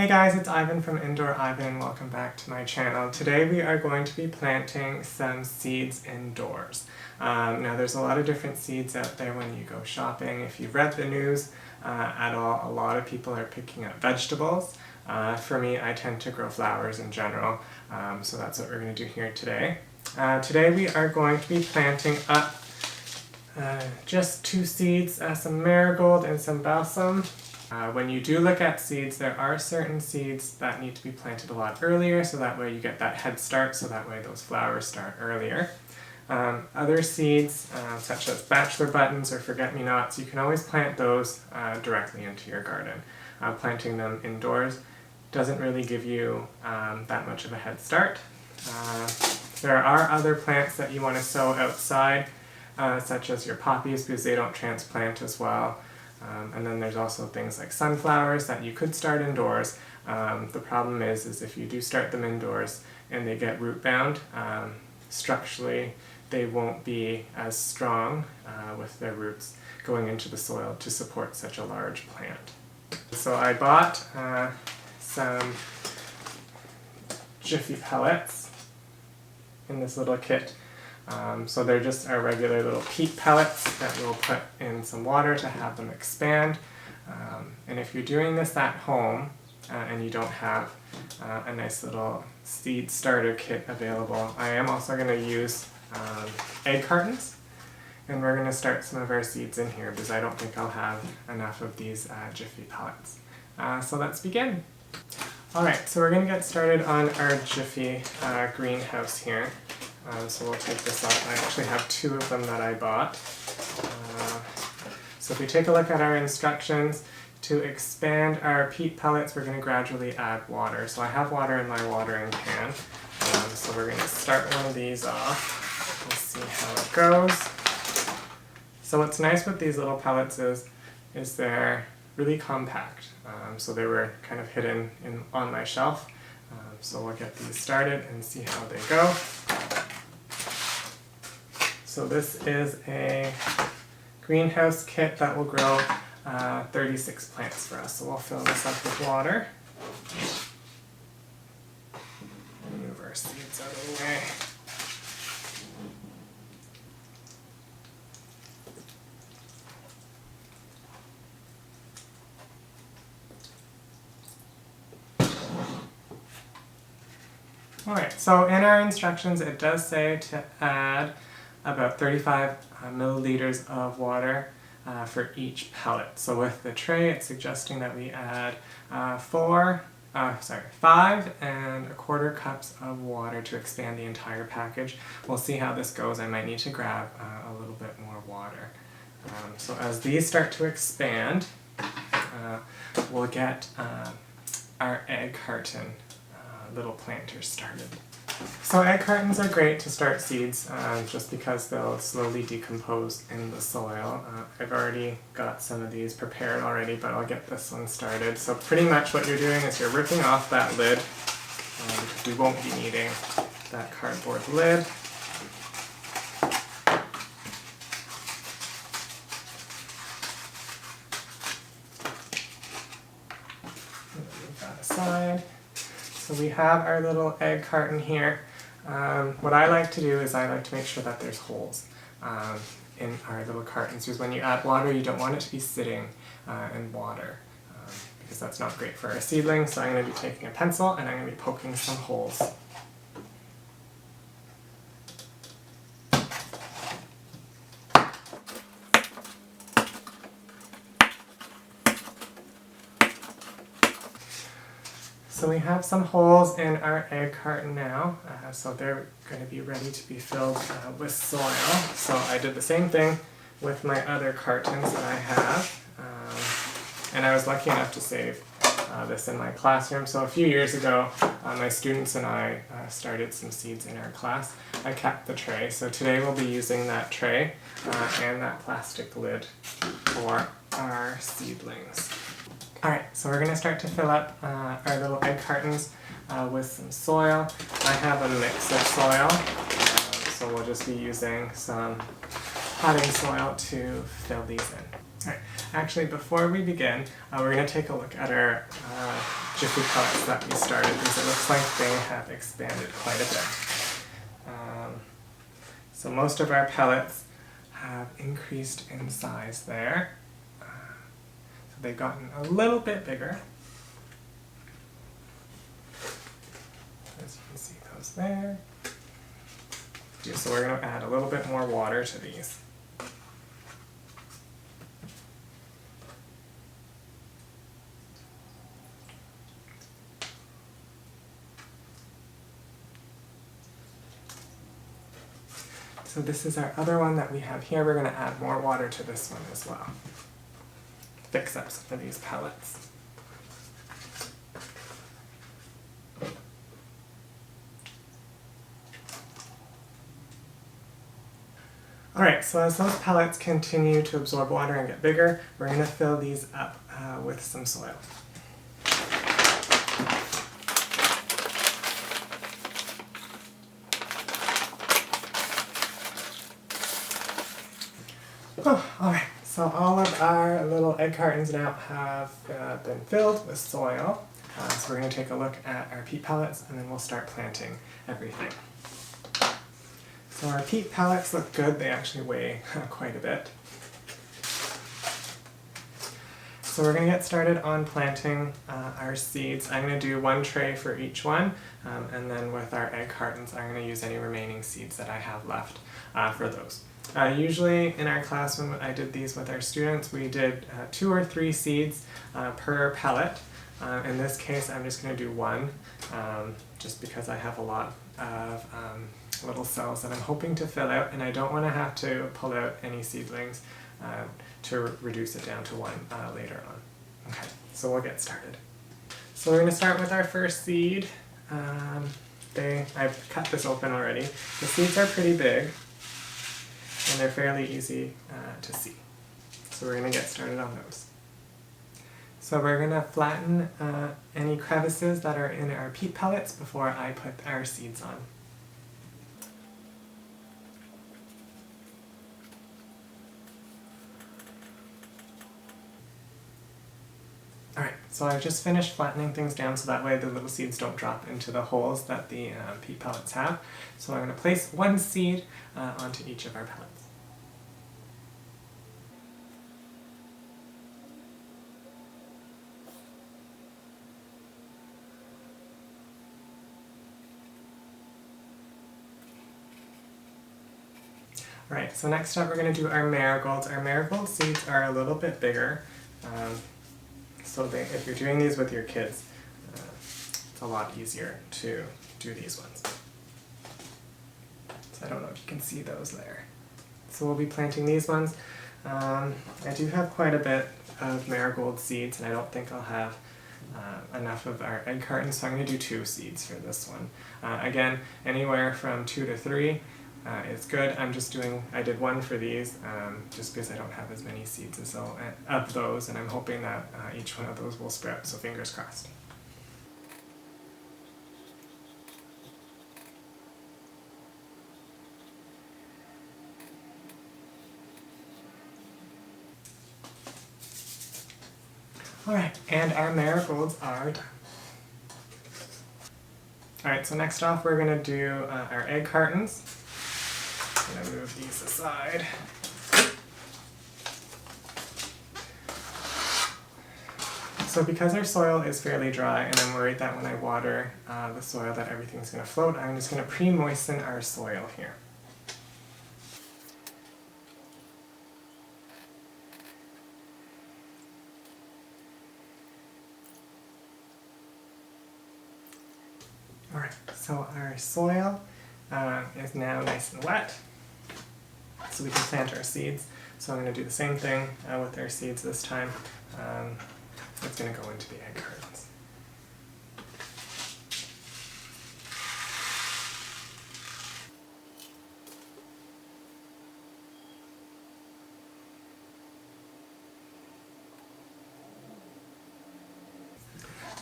Hey guys, it's Ivan from Indoor Ivan and welcome back to my channel. Today we are going to be planting some seeds indoors. Now there's a lot of different seeds out there when you go shopping. If you've read the news at all, a lot of people are picking up vegetables. For me, I tend to grow flowers in general, so that's what we're going to do here today. Today we are going to be planting up just two seeds, some marigold and some balsam. When you do look at seeds, there are certain seeds that need to be planted a lot earlier, so that way you get that head start, so that way those flowers start earlier. Other seeds, such as bachelor buttons or forget-me-nots, you can always plant those directly into your garden. Planting them indoors doesn't really give you that much of a head start. There are other plants that you want to sow outside, such as your poppies, because they don't transplant as well. And then there's also things like sunflowers that you could start indoors. The problem is if you do start them indoors and they get root bound, structurally they won't be as strong with their roots going into the soil to support such a large plant. So I bought some Jiffy pellets in this little kit. So they're just our regular little peat pellets that we'll put in some water to have them expand. And if you're doing this at home and you don't have a nice little seed starter kit available, I am also going to use egg cartons. And we're going to start some of our seeds in here because I don't think I'll have enough of these Jiffy pellets. So let's begin. Alright, so we're going to get started on our Jiffy greenhouse here. So we'll take this out. I actually have two of them that I bought. So if we take a look at our instructions, to expand our peat pellets we're going to gradually add water. So I have water in my watering pan. So we're going to start one of these off. Let's see how it goes. So what's nice with these little pellets is they're really compact. So they were kind of hidden on my shelf. So we'll get these started and see how they go. So this is a greenhouse kit that will grow 36 plants for us. So we'll fill this up with water. Move our seeds out of the way. Alright, so in our instructions it does say to add about 35 milliliters of water for each pellet. So with the tray it's suggesting that we add 5 1/4 cups of water to expand the entire package. We'll see how this goes. I might need to grab a little bit more water. So as these start to expand, we'll get our egg carton little planters started. So egg cartons are great to start seeds just because they'll slowly decompose in the soil. I've already got some of these prepared already, but I'll get this one started. So pretty much what you're doing is you're ripping off that lid, because we won't be needing that cardboard lid. Move that aside. So we have our little egg carton here. What I like to do is I like to make sure that there's holes in our little cartons, because when you add water you don't want it to be sitting in water because that's not great for our seedlings. So I'm going to be taking a pencil and I'm going to be poking some holes. So we have some holes in our egg carton now, so they're going to be ready to be filled with soil. So I did the same thing with my other cartons that I have, and I was lucky enough to save this in my classroom. So a few years ago, my students and I started some seeds in our class. I kept the tray, so today we'll be using that tray and that plastic lid for our seedlings. Alright, so we're going to start to fill up our little egg cartons with some soil. I have a mix of soil, so we'll just be using some potting soil to fill these in. Alright, actually before we begin, we're going to take a look at our Jiffy pellets that we started because it looks like they have expanded quite a bit. So most of our pellets have increased in size there. So they've gotten a little bit bigger. As you can see those there. So we're going to add a little bit more water to these. So this is our other one that we have here. We're going to add more water to this one as well. Fix up some of these pellets. Alright, so as those pellets continue to absorb water and get bigger, we're going to fill these up with some soil. Oh, alright, so all of our little egg cartons now have been filled with soil. So we're going to take a look at our peat pellets and then we'll start planting everything. So our peat pellets look good, they actually weigh quite a bit. So we're going to get started on planting our seeds. I'm going to do one tray for each one, and then with our egg cartons I'm going to use any remaining seeds that I have left for those. Usually in our class when I did these with our students, we did 2 or 3 seeds per pellet. In this case I'm just going to do one, just because I have a lot of little cells that I'm hoping to fill out, and I don't want to have to pull out any seedlings to reduce it down to one later on. Okay, so we'll get started. So we're going to start with our first seed. I've cut this open already. The seeds are pretty big and they're fairly easy to see. So we're going to get started on those. So we're going to flatten any crevices that are in our peat pellets before I put our seeds on. Alright, so I've just finished flattening things down so that way the little seeds don't drop into the holes that the peat pellets have. So I'm going to place one seed onto each of our pellets. Alright, so next up we're going to do our marigolds. Our marigold seeds are a little bit bigger. So if you're doing these with your kids, it's a lot easier to do these ones. So I don't know if you can see those there. So we'll be planting these ones. I do have quite a bit of marigold seeds, and I don't think I'll have enough of our egg cartons, so I'm going to do 2 seeds for this one. Again, anywhere from 2 to 3 is good. I did 1 for these just because I don't have as many seeds as of those, and I'm hoping that each one of those will sprout, so fingers crossed. Alright, and our marigolds are done. Alright, so next off we're going to do our egg cartons. I'm going to move these aside. So because our soil is fairly dry, and I'm worried that when I water the soil that everything's going to float, I'm just going to pre-moisten our soil here. Alright, so our soil is now nice and wet, so we can plant our seeds. So I'm going to do the same thing with our seeds this time. It's going to go into the egg cartons.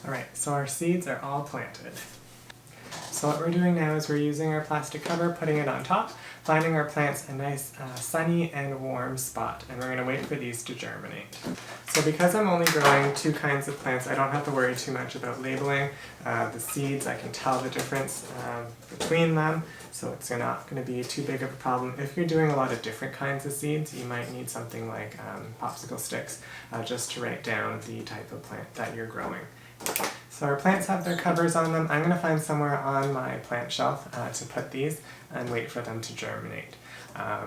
Alright, so our seeds are all planted. So what we're doing now is we're using our plastic cover, putting it on top, finding our plants a nice sunny and warm spot, and we're going to wait for these to germinate. So because I'm only growing 2 kinds of plants, I don't have to worry too much about labeling the seeds. I can tell the difference between them, so it's not going to be too big of a problem. If you're doing a lot of different kinds of seeds, you might need something like popsicle sticks just to write down the type of plant that you're growing. So our plants have their covers on them. I'm going to find somewhere on my plant shelf to put these and wait for them to germinate.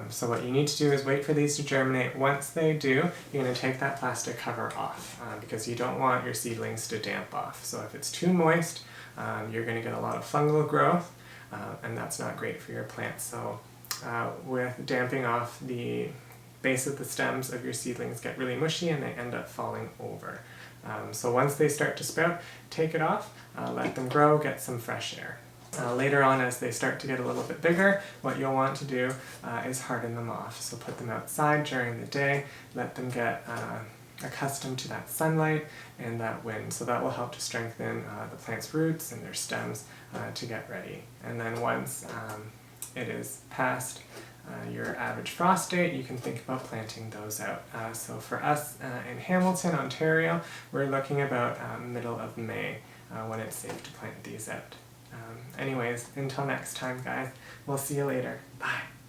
So what you need to do is wait for these to germinate. Once they do, you're going to take that plastic cover off because you don't want your seedlings to damp off. So if it's too moist, you're going to get a lot of fungal growth, and that's not great for your plants. So with damping off, the base of the stems of your seedlings get really mushy and they end up falling over. So once they start to sprout, take it off, let them grow, get some fresh air. Later on, as they start to get a little bit bigger, what you'll want to do is harden them off. So put them outside during the day, let them get accustomed to that sunlight and that wind. So that will help to strengthen the plant's roots and their stems to get ready. And then once it is past your average frost date, you can think about planting those out. So for us in Hamilton, Ontario, we're looking about middle of May when it's safe to plant these out. Anyways, until next time guys, we'll see you later. Bye!